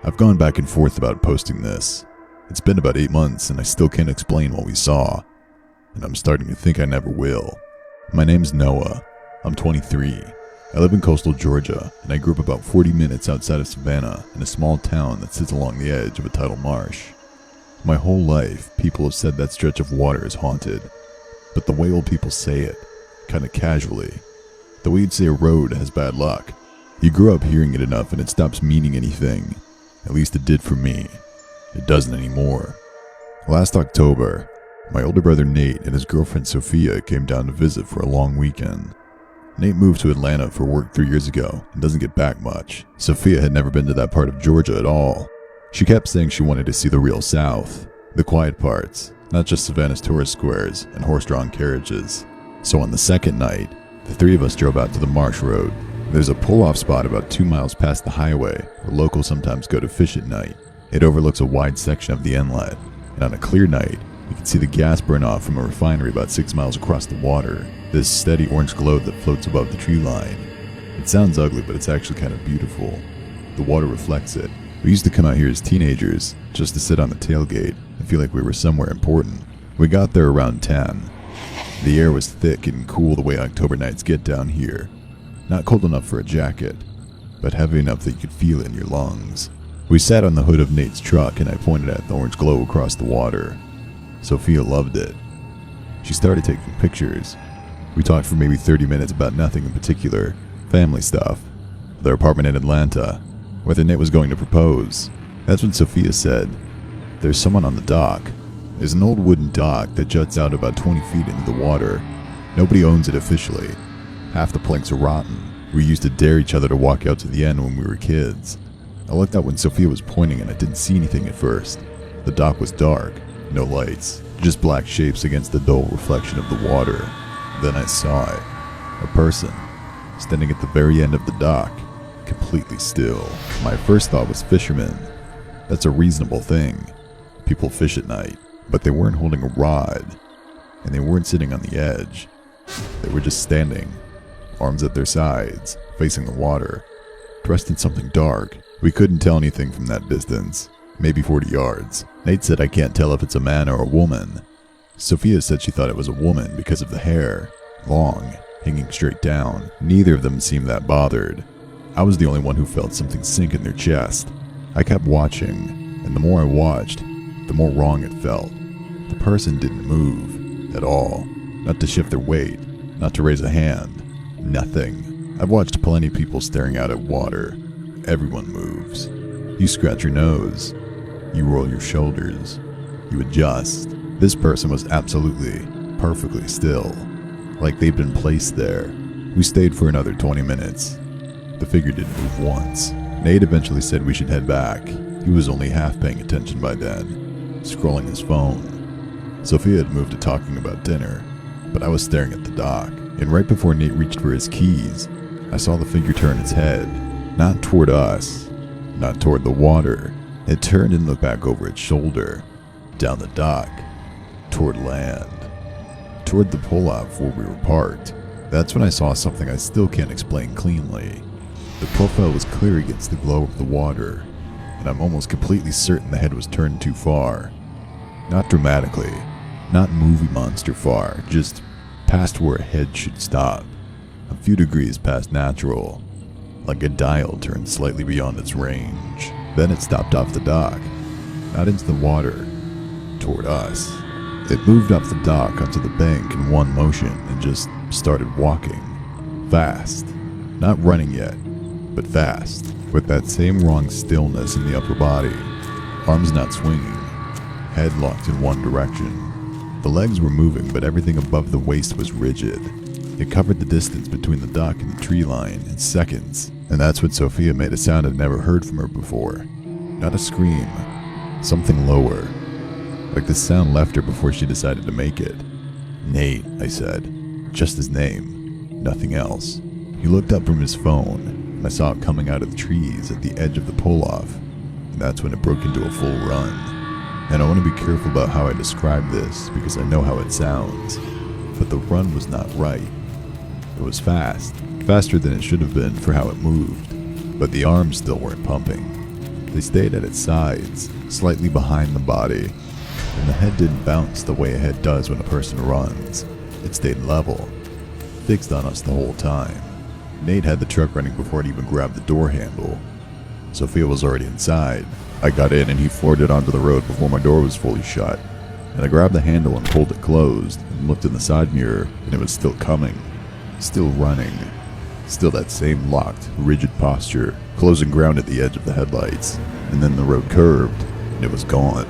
I've gone back and forth about posting this. It's been about 8 months and I still can't explain what we saw. And I'm starting to think I never will. My name's Noah. I'm 23. I live in coastal Georgia, and I grew up about 40 minutes outside of Savannah in a small town that sits along the edge of a tidal marsh. My whole life, people have said that stretch of water is haunted. But the way old people say it, kind of casually, the way you'd say a road has bad luck, you grew up hearing it enough and it stops meaning anything. At least it did for me. It doesn't anymore. Last October, my older brother Nate and his girlfriend Sophia came down to visit for a long weekend. Nate moved to Atlanta for work 3 years ago and doesn't get back much. Sophia had never been to that part of Georgia at all. She kept saying she wanted to see the real South, the quiet parts, not just Savannah's tourist squares and horse-drawn carriages. So on the second night, the three of us drove out to the Marsh Road. There's a pull-off spot about 2 miles past the highway where locals sometimes go to fish at night. It overlooks a wide section of the inlet, and on a clear night, you can see the gas burn off from a refinery about 6 miles across the water. This steady orange glow that floats above the tree line. It sounds ugly, but it's actually kind of beautiful. The water reflects it. We used to come out here as teenagers, just to sit on the tailgate and feel like we were somewhere important. We got there around 10. The air was thick and cool the way October nights get down here. Not cold enough for a jacket, but heavy enough that you could feel it in your lungs. We sat on the hood of Nate's truck and I pointed at the orange glow across the water. Sophia loved it. She started taking pictures. We talked for maybe 30 minutes about nothing in particular, family stuff, their apartment in Atlanta, whether Nate was going to propose. That's when Sophia said, "There's someone on the dock. There's an old wooden dock that juts out about 20 feet into the water. Nobody owns it officially. Half the planks are rotten. We used to dare each other to walk out to the end when we were kids." I looked out when Sophia was pointing and I didn't see anything at first. The dock was dark, no lights, just black shapes against the dull reflection of the water. Then I saw it. A person, standing at the very end of the dock, completely still. My first thought was fishermen. That's a reasonable thing. People fish at night, but they weren't holding a rod, and they weren't sitting on the edge. They were just standing, arms at their sides, facing the water, dressed in something dark. We couldn't tell anything from that distance, maybe 40 yards. Nate said I can't tell if it's a man or a woman. Sophia said she thought it was a woman because of the hair, long, hanging straight down. Neither of them seemed that bothered. I was the only one who felt something sink in their chest. I kept watching, and the more I watched, the more wrong it felt. The person didn't move at all, not to shift their weight, not to raise a hand, nothing. I've watched plenty of people staring out at water. Everyone moves. You scratch your nose, you roll your shoulders, you adjust. This person was absolutely, perfectly still, like they'd been placed there. We stayed for another 20 minutes. The figure didn't move once. Nate eventually said we should head back. He was only half paying attention by then, scrolling his phone. Sophia had moved to talking about dinner, but I was staring at the dock. And right before Nate reached for his keys, I saw the figure turn its head, not toward us, not toward the water. It turned and looked back over its shoulder, down the dock, toward land, toward the pull-off where we were parked. That's when I saw something I still can't explain cleanly. The profile was clear against the glow of the water, and I'm almost completely certain the head was turned too far. Not dramatically, not movie monster far, just past where a head should stop. A few degrees past natural, like a dial turned slightly beyond its range. Then it stopped off the dock, not into the water, toward us. It moved off the dock onto the bank in one motion and just started walking. Fast. Not running yet, but fast. With that same wrong stillness in the upper body. Arms not swinging. Head locked in one direction. The legs were moving, but everything above the waist was rigid. It covered the distance between the dock and the tree line in seconds. And that's when Sophia made a sound I'd never heard from her before. Not a scream. Something lower. Like the sound left her before she decided to make it. "Nate," I said. Just his name. Nothing else. He looked up from his phone, and I saw it coming out of the trees at the edge of the pull-off. And that's when it broke into a full run. And I want to be careful about how I describe this because I know how it sounds. But the run was not right. It was fast. Faster than it should have been for how it moved. But the arms still weren't pumping. They stayed at its sides, slightly behind the body, and the head didn't bounce the way a head does when a person runs. It stayed level, fixed on us the whole time. Nate had the truck running before it even grabbed the door handle. Sophia was already inside. I got in and he floored it onto the road before my door was fully shut. And I grabbed the handle and pulled it closed and looked in the side mirror, and it was still coming. Still running. Still that same locked, rigid posture, closing ground at the edge of the headlights. And then the road curved, and it was gone.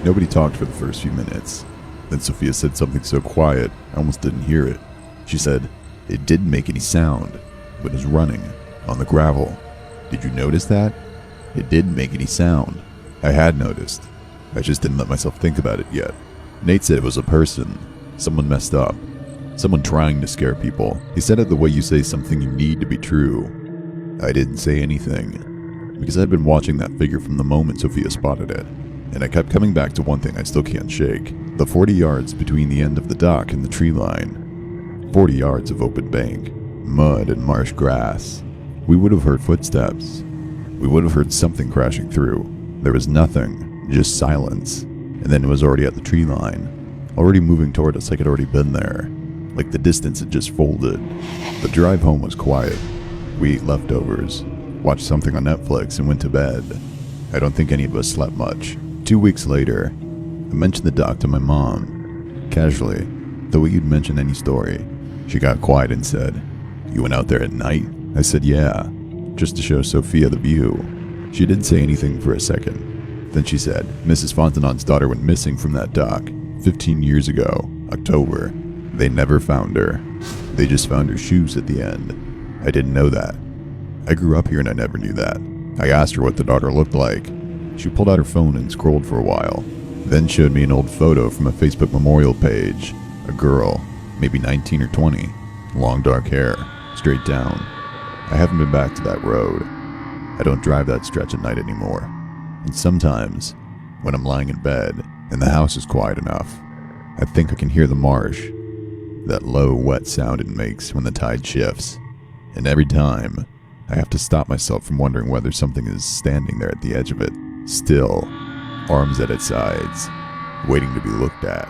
Nobody talked for the first few minutes. Then Sophia said something so quiet, I almost didn't hear it. She said, "It didn't make any sound, but it was running, on the gravel. Did you notice that? It didn't make any sound." I had noticed. I just didn't let myself think about it yet. Nate said it was a person. Someone messed up. Someone trying to scare people. He said it the way you say something you need to be true. I didn't say anything, because I'd been watching that figure from the moment Sophia spotted it. And I kept coming back to one thing I still can't shake. The 40 yards between the end of the dock and the tree line. 40 yards of open bank, mud and marsh grass. We would have heard footsteps. We would have heard something crashing through. There was nothing, just silence. And then it was already at the tree line, already moving toward us like it had already been there. Like the distance had just folded. The drive home was quiet. We ate leftovers, watched something on Netflix, and went to bed. I don't think any of us slept much. 2 weeks later, I mentioned the dock to my mom, casually, the way you'd mention any story. She got quiet and said, "You went out there at night?" I said, "Yeah, just to show Sophia the view." She didn't say anything for a second. Then she said, "Mrs. Fontenot's daughter went missing from that dock 15 years ago, October. They never found her. They just found her shoes at the end. I didn't know that. I grew up here and I never knew that." I asked her what the daughter looked like. She pulled out her phone and scrolled for a while, then showed me an old photo from a Facebook memorial page. A girl, maybe 19 or 20, long dark hair, straight down. I haven't been back to that road. I don't drive that stretch at night anymore. And sometimes, when I'm lying in bed and the house is quiet enough, I think I can hear the marsh, that low, wet sound it makes when the tide shifts. And every time, I have to stop myself from wondering whether something is standing there at the edge of it, still, arms at its sides, waiting to be looked at.